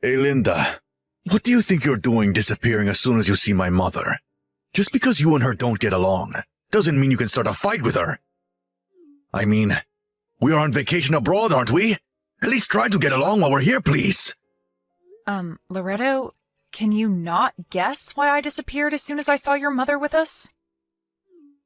Hey, Linda. What do you think you're doing disappearing as soon as you see my mother? Just because you and her don't get along doesn't mean you can start a fight with her. I mean, we are on vacation abroad, aren't we? At least try to get along while we're here, please. Loretto, can you not guess why I disappeared as soon as I saw your mother with us?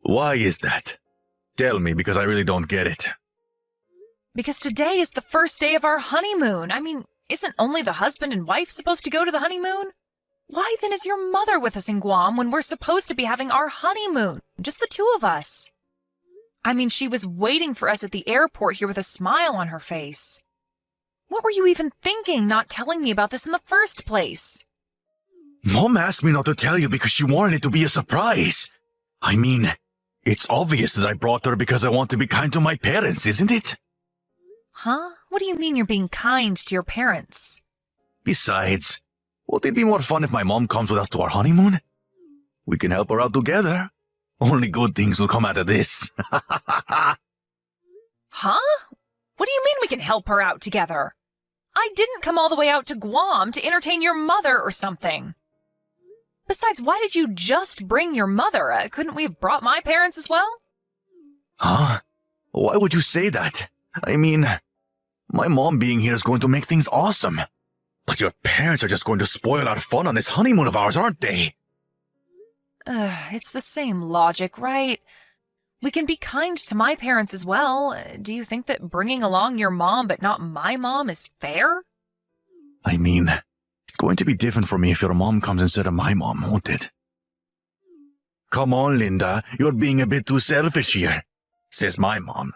Why is that? Tell me, because I really don't get it. Because today is the first day of our honeymoon. I mean, isn't only the husband and wife supposed to go to the honeymoon? Why then is your mother with us in Guam when we're supposed to be having our honeymoon? Just the two of us. I mean, she was waiting for us at the airport here with a smile on her face. What were you even thinking, not telling me about this in the first place? Mom asked me not to tell you because she wanted it to be a surprise. I mean, it's obvious that I brought her because I want to be kind to my parents, isn't it? Huh? What do you mean you're being kind to your parents? Besides, won't it be more fun if my mom comes with us to our honeymoon? We can help her out together. Only good things will come out of this. Huh? What do you mean we can help her out together? I didn't come all the way out to Guam to entertain your mother or something. Besides, why did you just bring your mother? Couldn't we have brought my parents as well? Huh? Why would you say that? I mean, my mom being here is going to make things awesome. But your parents are just going to spoil our fun on this honeymoon of ours, aren't they? It's the same logic, right? We can be kind to my parents as well. Do you think that bringing along your mom but not my mom is fair? I mean, it's going to be different for me if your mom comes instead of my mom, won't it? Come on, Linda. You're being a bit too selfish here, says my mom.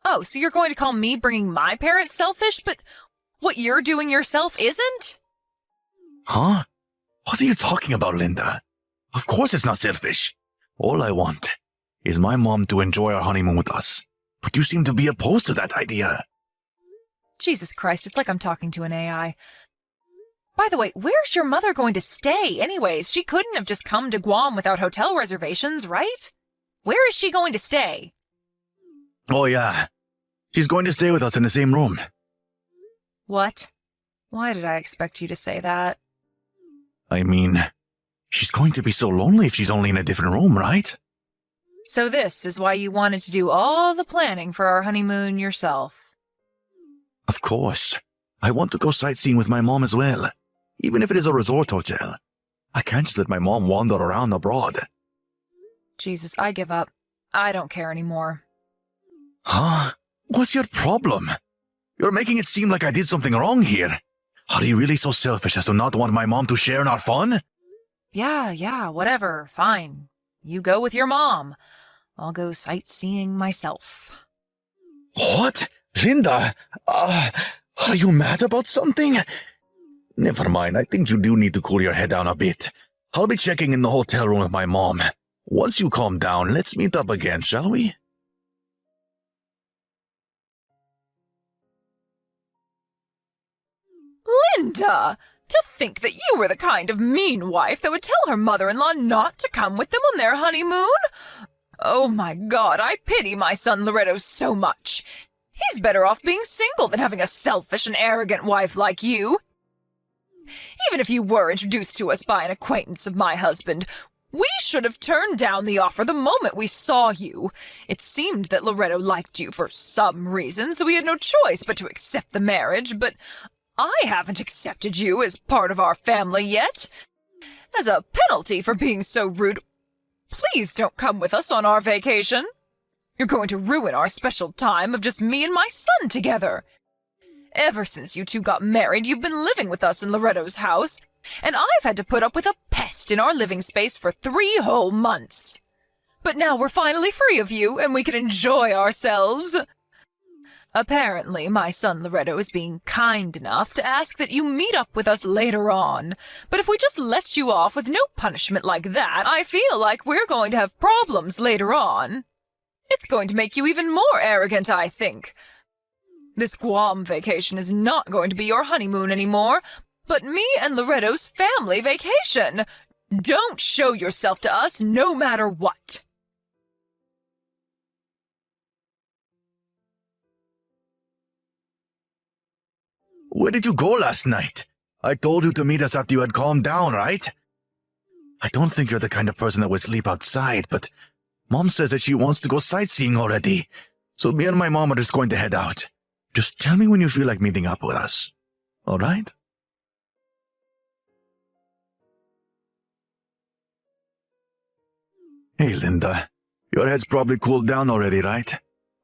Oh, so you're going to call me bringing my parents selfish, but what you're doing yourself isn't? Huh? What are you talking about, Linda? Of course it's not selfish. All I want is my mom to enjoy our honeymoon with us. But you seem to be opposed to that idea. Jesus Christ, it's like I'm talking to an AI. By the way, where's your mother going to stay anyways? She couldn't have just come to Guam without hotel reservations, right? Where is she going to stay? Oh yeah, she's going to stay with us in the same room. What? Why did I expect you to say that? I mean, she's going to be so lonely if she's only in a different room, right? So this is why you wanted to do all the planning for our honeymoon yourself. Of course. I want to go sightseeing with my mom as well, even if it is a resort hotel. I can't just let my mom wander around abroad. Jesus, I give up. I don't care anymore. Huh? What's your problem? You're making it seem like I did something wrong here. Are you really so selfish as to not want my mom to share in our fun? Yeah, whatever, fine. You go with your mom. I'll go sightseeing myself. What? Linda? Are you mad about something? Never mind, I think you do need to cool your head down a bit. I'll be checking in the hotel room with my mom. Once you calm down, let's meet up again, shall we? Linda! To think that you were the kind of mean wife that would tell her mother-in-law not to come with them on their honeymoon? Oh my God, I pity my son Loretto so much. He's better off being single than having a selfish and arrogant wife like you. Even if you were introduced to us by an acquaintance of my husband, we should have turned down the offer the moment we saw you. It seemed that Loretto liked you for some reason, so we had no choice but to accept the marriage, but I haven't accepted you as part of our family yet. As a penalty for being so rude, please don't come with us on our vacation. You're going to ruin our special time of just me and my son together. Ever since you two got married, you've been living with us in Loretto's house, and I've had to put up with a pest in our living space for 3 whole months. But now we're finally free of you, and we can enjoy ourselves. Apparently, my son Loretto is being kind enough to ask that you meet up with us later on. But if we just let you off with no punishment like that, I feel like we're going to have problems later on. It's going to make you even more arrogant, I think. This Guam vacation is not going to be your honeymoon anymore, but me and Loretto's family vacation. Don't show yourself to us no matter what. Where did you go last night? I told you to meet us after you had calmed down, right? I don't think you're the kind of person that would sleep outside, but Mom says that she wants to go sightseeing already. So me and my mom are just going to head out. Just tell me when you feel like meeting up with us. All right? Hey, Linda. Your head's probably cooled down already, right?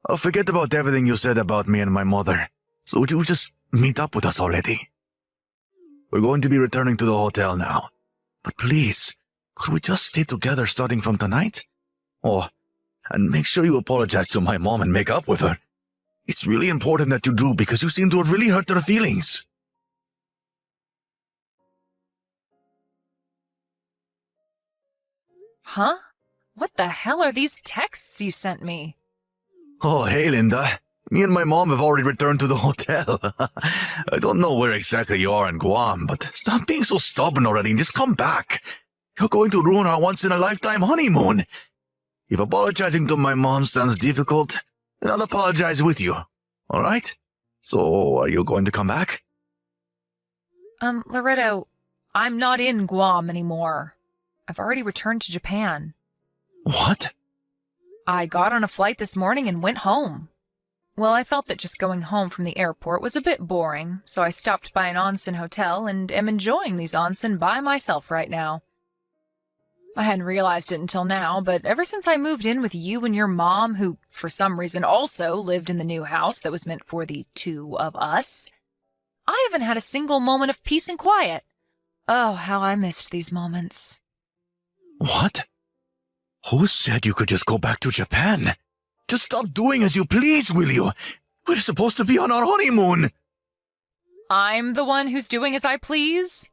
I'll forget about everything you said about me and my mother. So would you just meet up with us already? We're going to be returning to the hotel now. But please, could we just stay together starting from tonight? Oh, and make sure you apologize to my mom and make up with her. It's really important that you do because you seem to have really hurt her feelings. Huh? What the hell are these texts you sent me? Oh, hey, Linda. Me and my mom have already returned to the hotel. I don't know where exactly you are in Guam, but stop being so stubborn already and just come back. You're going to ruin our once-in-a-lifetime honeymoon. If apologizing to my mom sounds difficult, then I'll apologize with you. All right? So, are you going to come back? Loretto, I'm not in Guam anymore. I've already returned to Japan. What? I got on a flight this morning and went home. Well, I felt that just going home from the airport was a bit boring, so I stopped by an onsen hotel and am enjoying these onsen by myself right now. I hadn't realized it until now, but ever since I moved in with you and your mom, who for some reason also lived in the new house that was meant for the two of us, I haven't had a single moment of peace and quiet. Oh, how I missed these moments. What? Who said you could just go back to Japan? Just stop doing as you please, will you? We're supposed to be on our honeymoon. I'm the one who's doing as I please?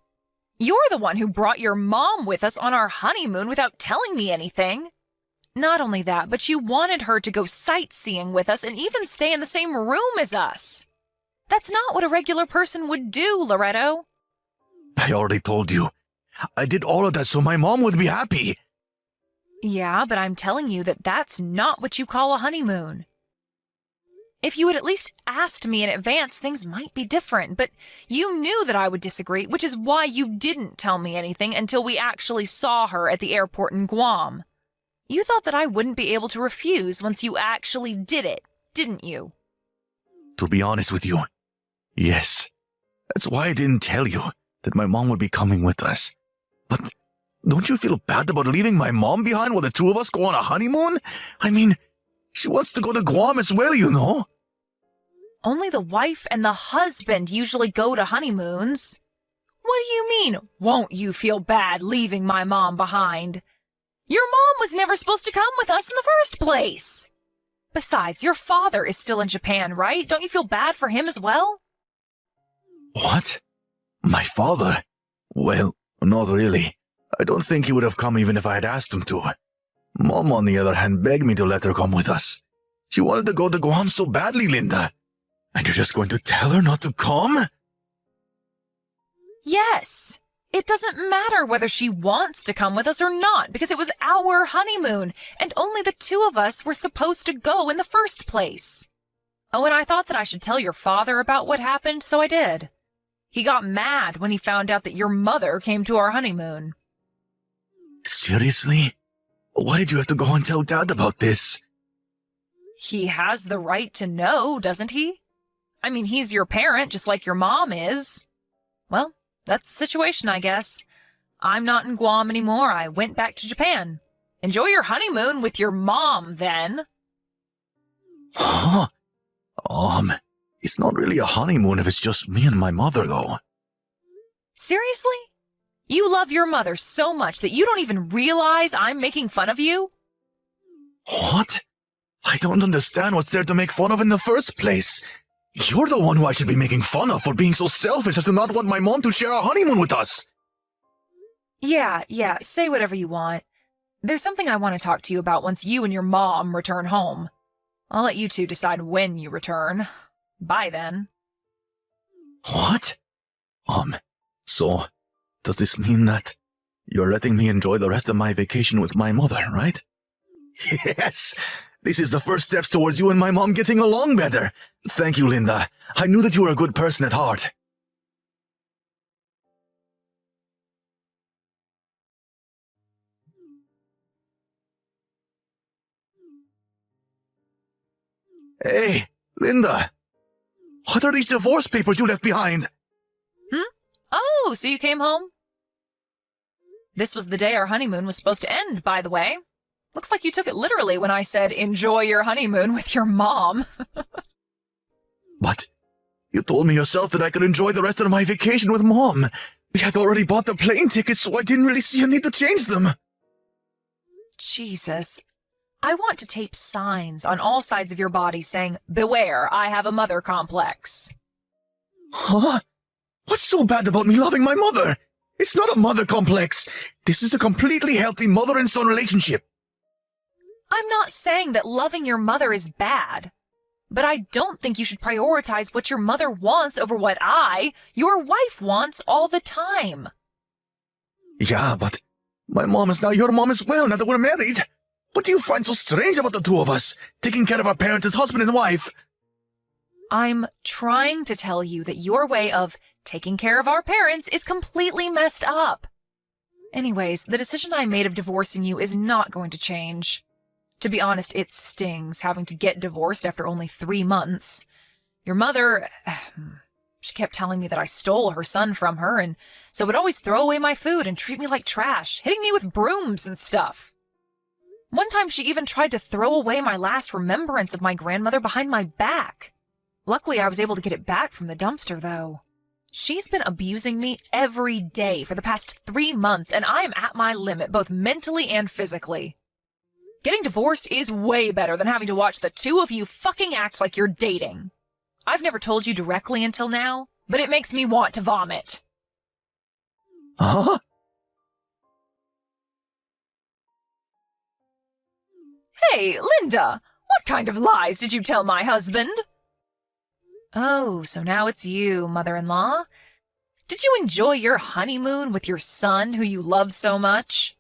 You're the one who brought your mom with us on our honeymoon without telling me anything. Not only that, but you wanted her to go sightseeing with us and even stay in the same room as us. That's not what a regular person would do, Loretto. I already told you. I did all of that so my mom would be happy. Yeah, but I'm telling you that that's not what you call a honeymoon. If you had at least asked me in advance, things might be different, but you knew that I would disagree, which is why you didn't tell me anything until we actually saw her at the airport in Guam. You thought that I wouldn't be able to refuse once you actually did it, didn't you? To be honest with you, yes. That's why I didn't tell you that my mom would be coming with us. But don't you feel bad about leaving my mom behind while the two of us go on a honeymoon? I mean, she wants to go to Guam as well, you know. Only the wife and the husband usually go to honeymoons. What do you mean, won't you feel bad leaving my mom behind? Your mom was never supposed to come with us in the first place. Besides, your father is still in Japan, right? Don't you feel bad for him as well? What? My father? Well, not really. I don't think he would have come even if I had asked him to. Mom, on the other hand, begged me to let her come with us. She wanted to go to Guam so badly, Linda. And you're just going to tell her not to come? Yes. It doesn't matter whether she wants to come with us or not, because it was our honeymoon, and only the two of us were supposed to go in the first place. Oh, and I thought that I should tell your father about what happened, so I did. He got mad when he found out that your mother came to our honeymoon. Seriously? Why did you have to go and tell Dad about this? He has the right to know, doesn't he? I mean, he's your parent, just like your mom is. Well, that's the situation, I guess. I'm not in Guam anymore. I went back to Japan. Enjoy your honeymoon with your mom, then. Huh? It's not really a honeymoon if it's just me and my mother, though. Seriously? You love your mother so much that you don't even realize I'm making fun of you? What? I don't understand what's there to make fun of in the first place. You're the one who I should be making fun of for being so selfish as to not want my mom to share our honeymoon with us. Yeah, say whatever you want. There's something I want to talk to you about once you and your mom return home. I'll let you two decide when you return. Bye, then. What? So, does this mean that you're letting me enjoy the rest of my vacation with my mother, right? Yes! This is the first steps towards you and my mom getting along better. Thank you, Linda. I knew that you were a good person at heart. Hey, Linda. What are these divorce papers you left behind? Oh, so you came home? This was the day our honeymoon was supposed to end, by the way. Looks like you took it literally when I said, enjoy your honeymoon with your mom. What? You told me yourself that I could enjoy the rest of my vacation with Mom. We had already bought the plane tickets, so I didn't really see a need to change them. Jesus. I want to tape signs on all sides of your body saying, beware, I have a mother complex. Huh? What's so bad about me loving my mother? It's not a mother complex. This is a completely healthy mother and son relationship. I'm not saying that loving your mother is bad, but I don't think you should prioritize what your mother wants over what your wife, wants all the time. Yeah, but my mom is now your mom as well, now that we're married. What do you find so strange about the two of us, taking care of our parents as husband and wife? I'm trying to tell you that your way of taking care of our parents is completely messed up. Anyways, the decision I made of divorcing you is not going to change. To be honest, it stings having to get divorced after only 3 months. Your mother, she kept telling me that I stole her son from her, and so would always throw away my food and treat me like trash, hitting me with brooms and stuff. One time she even tried to throw away my last remembrance of my grandmother behind my back. Luckily, I was able to get it back from the dumpster, though. She's been abusing me every day for the past 3 months, and I am at my limit, both mentally and physically. Getting divorced is way better than having to watch the two of you fucking act like you're dating. I've never told you directly until now, but it makes me want to vomit. Huh? Hey, Linda, what kind of lies did you tell my husband? Oh, so now it's you, mother-in-law. Did you enjoy your honeymoon with your son, who you love so much?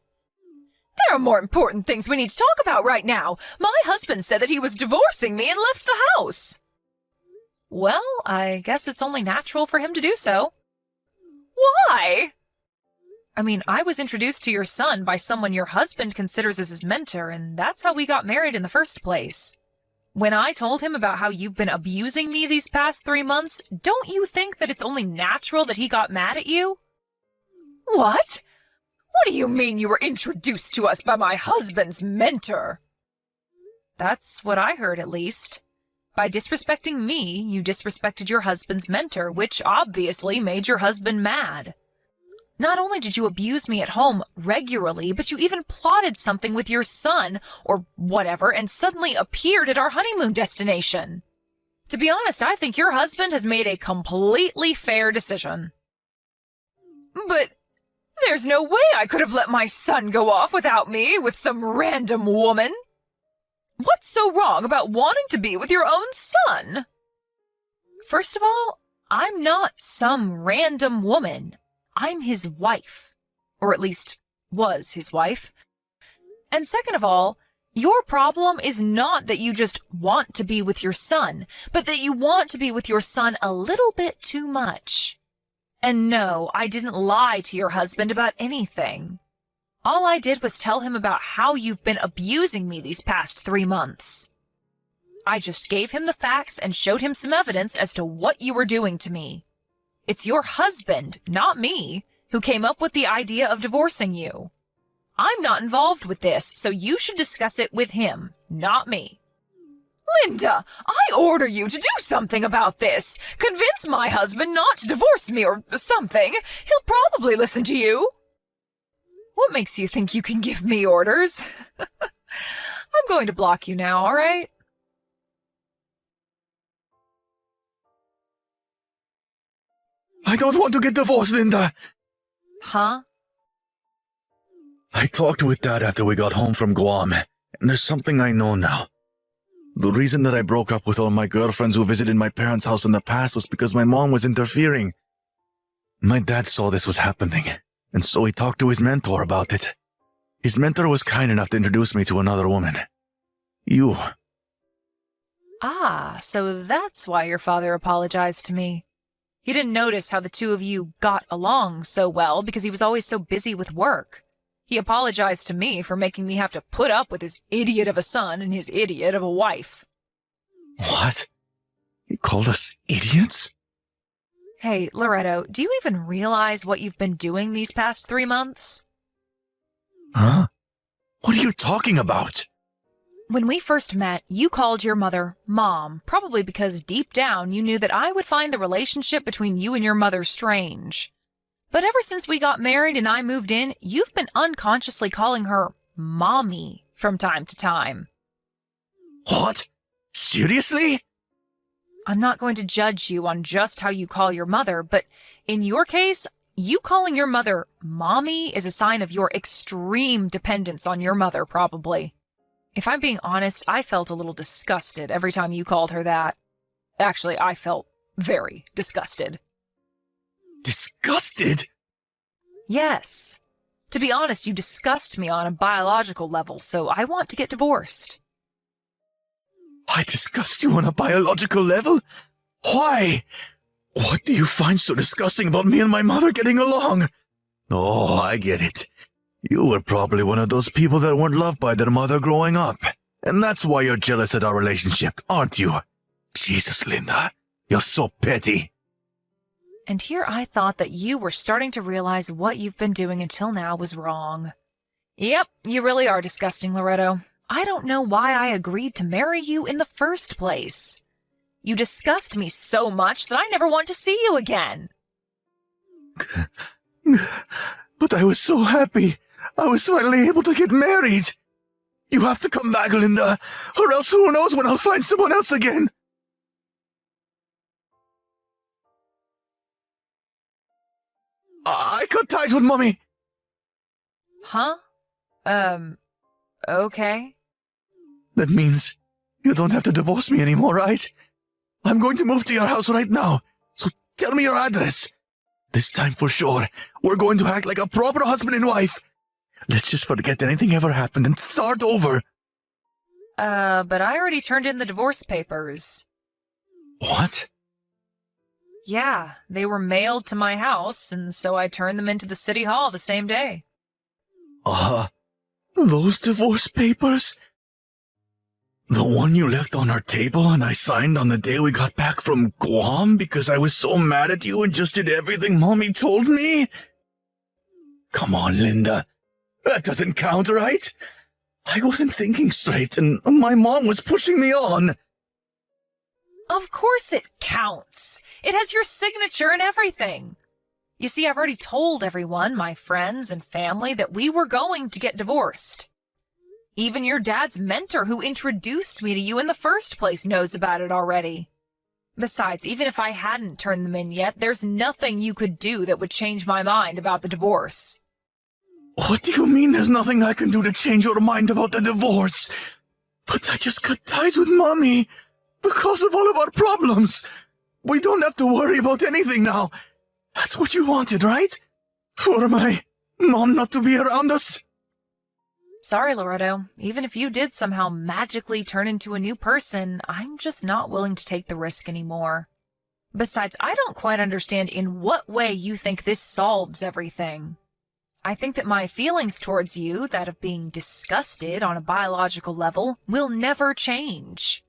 There are more important things we need to talk about right now. My husband said that he was divorcing me and left the house. Well, I guess it's only natural for him to do so. Why? I mean, I was introduced to your son by someone your husband considers as his mentor, and that's how we got married in the first place. When I told him about how you've been abusing me these past 3 months, don't you think that it's only natural that he got mad at you? What? What do you mean you were introduced to us by my husband's mentor? That's what I heard, at least. By disrespecting me, you disrespected your husband's mentor, which obviously made your husband mad. Not only did you abuse me at home regularly, but you even plotted something with your son, or whatever, and suddenly appeared at our honeymoon destination. To be honest, I think your husband has made a completely fair decision. But there's no way I could have let my son go off without me with some random woman. What's so wrong about wanting to be with your own son? First of all, I'm not some random woman. I'm his wife. Or at least, was his wife. And second of all, your problem is not that you just want to be with your son, but that you want to be with your son a little bit too much. And no, I didn't lie to your husband about anything. All I did was tell him about how you've been abusing me these past 3 months. I just gave him the facts and showed him some evidence as to what you were doing to me. It's your husband, not me, who came up with the idea of divorcing you. I'm not involved with this, so you should discuss it with him, not me. Linda, I order you to do something about this. Convince my husband not to divorce me or something. He'll probably listen to you. What makes you think you can give me orders? I'm going to block you now, all right? I don't want to get divorced, Linda. Huh? I talked with Dad after we got home from Guam, and there's something I know now. The reason that I broke up with all my girlfriends who visited my parents' house in the past was because my mom was interfering. My dad saw this was happening, and so he talked to his mentor about it. His mentor was kind enough to introduce me to another woman. You. Ah, so that's why your father apologized to me. He didn't notice how the two of you got along so well because he was always so busy with work. He apologized to me for making me have to put up with his idiot of a son and his idiot of a wife. What? You called us idiots? Hey, Loretto, do you even realize what you've been doing these past 3 months? Huh? What are you talking about? When we first met, you called your mother Mom, probably because deep down you knew that I would find the relationship between you and your mother strange. But ever since we got married and I moved in, you've been unconsciously calling her Mommy from time to time. What? Seriously? I'm not going to judge you on just how you call your mother, but in your case, you calling your mother Mommy is a sign of your extreme dependence on your mother, probably. If I'm being honest, I felt a little disgusted every time you called her that. Actually, I felt very disgusted. Disgusted? Yes. To be honest, you disgust me on a biological level, so I want to get divorced. I disgust you on a biological level? Why? What do you find so disgusting about me and my mother getting along? Oh, I get it. You were probably one of those people that weren't loved by their mother growing up. And that's why you're jealous at our relationship, aren't you? Jesus, Linda, you're so petty. And here I thought that you were starting to realize what you've been doing until now was wrong. Yep, you really are disgusting, Loretto. I don't know why I agreed to marry you in the first place. You disgust me so much that I never want to see you again. But I was so happy. I was finally able to get married. You have to come back, Linda, or else who knows when I'll find someone else again. I cut ties with Mommy. Huh? Okay. That means you don't have to divorce me anymore, right? I'm going to move to your house right now, so tell me your address. This time for sure, we're going to act like a proper husband and wife. Let's just forget anything ever happened and start over. But I already turned in the divorce papers. What? Yeah, they were mailed to my house, and so I turned them into the city hall the same day. Those divorce papers? The one you left on our table and I signed on the day we got back from Guam because I was so mad at you and just did everything Mommy told me? Come on, Linda. That doesn't count, right? I wasn't thinking straight and my mom was pushing me on. Of course it counts. It has your signature and everything. You see, I've already told everyone, my friends and family, that we were going to get divorced. Even your dad's mentor who introduced me to you in the first place knows about it already. Besides, even if I hadn't turned them in yet, there's nothing you could do that would change my mind about the divorce. What do you mean there's nothing I can do to change your mind about the divorce? But I just cut ties with Mommy because of all of our problems. We don't have to worry about anything now. That's what you wanted, right? For my mom not to be around us? Sorry, Loretto. Even if you did somehow magically turn into a new person, I'm just not willing to take the risk anymore. Besides, I don't quite understand in what way you think this solves everything. I think that my feelings towards you, that of being disgusted on a biological level, will never change.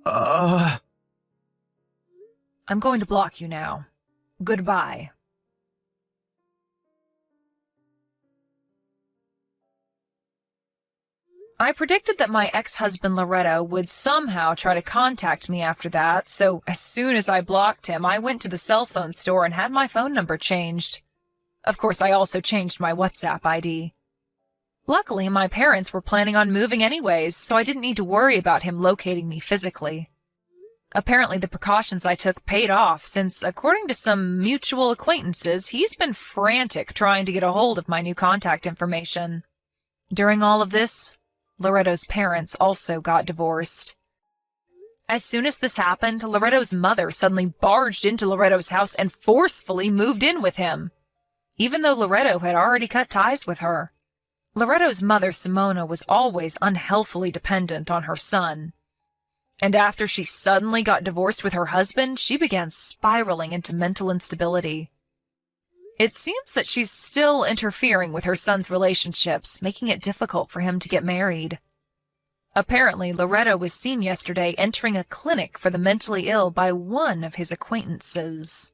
I'm going to block you now. Goodbye. I predicted that my ex-husband Loretto would somehow try to contact me after that, so as soon as I blocked him, I went to the cell phone store and had my phone number changed. Of course, I also changed my WhatsApp ID. Luckily, my parents were planning on moving anyways, so I didn't need to worry about him locating me physically. Apparently, the precautions I took paid off, since, according to some mutual acquaintances, he's been frantic trying to get a hold of my new contact information. During all of this, Loretto's parents also got divorced. As soon as this happened, Loretto's mother suddenly barged into Loretto's house and forcefully moved in with him, even though Loretto had already cut ties with her. Loretto's mother, Simona, was always unhealthily dependent on her son. And after she suddenly got divorced with her husband, she began spiraling into mental instability. It seems that she's still interfering with her son's relationships, making it difficult for him to get married. Apparently, Loretto was seen yesterday entering a clinic for the mentally ill by one of his acquaintances.